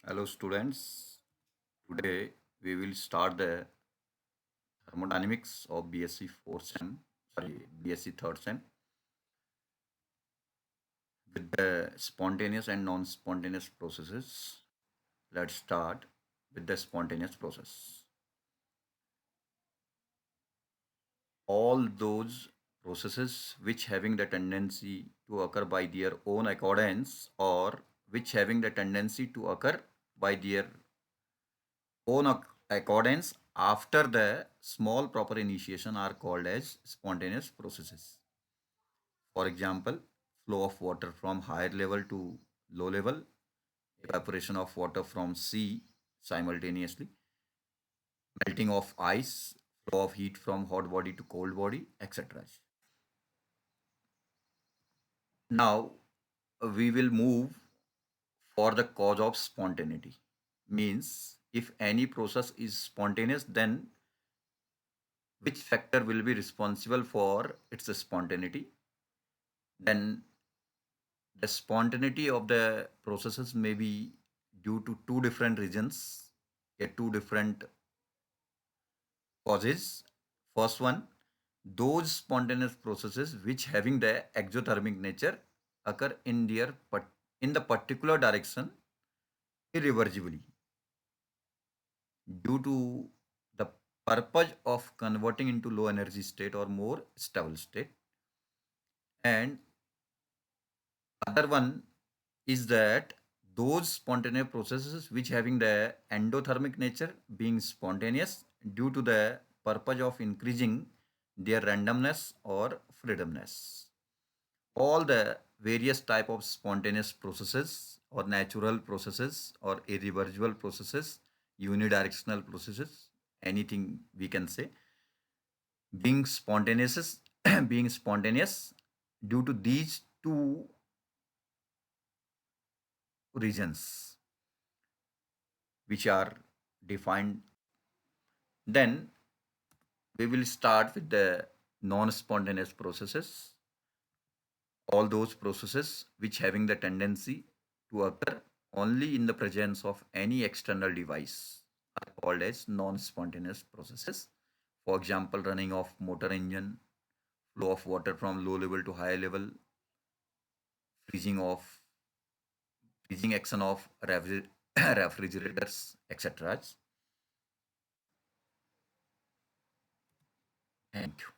Hello students, today we will start the thermodynamics of BSc 4th sem, BSc 3rd sem with the spontaneous and non-spontaneous processes. Let's start with the spontaneous process. All those processes which having the tendency to occur by their own accordance or which having the tendency to occur by their own accordance after the small proper initiation are called as spontaneous processes. For example, flow of water from higher level to low level, evaporation of water from sea simultaneously, melting of ice, flow of heat from hot body to cold body, etc. Now we will move for the cause of spontaneity. Means if any process is spontaneous, then which factor will be responsible for its spontaneity? Then the spontaneity of the processes may be due to two different reasons, two different causes. First one, those spontaneous processes which having the exothermic nature occur in the particular direction irreversibly due to the purpose of converting into low energy state or more stable state. And other one is that those spontaneous processes which having the endothermic nature being spontaneous due to the purpose of increasing their randomness or freedomness. All the various type of spontaneous processes or natural processes or irreversible processes, unidirectional processes, anything we can say, being spontaneous being spontaneous due to these two reasons which are defined. Then we will start with the non-spontaneous processes. All those processes which having the tendency to occur only in the presence of any external device are called as non-spontaneous processes. For example, running of motor engine, flow of water from low level to high level, freezing of freezing action of refrigerators, etc. Thank you.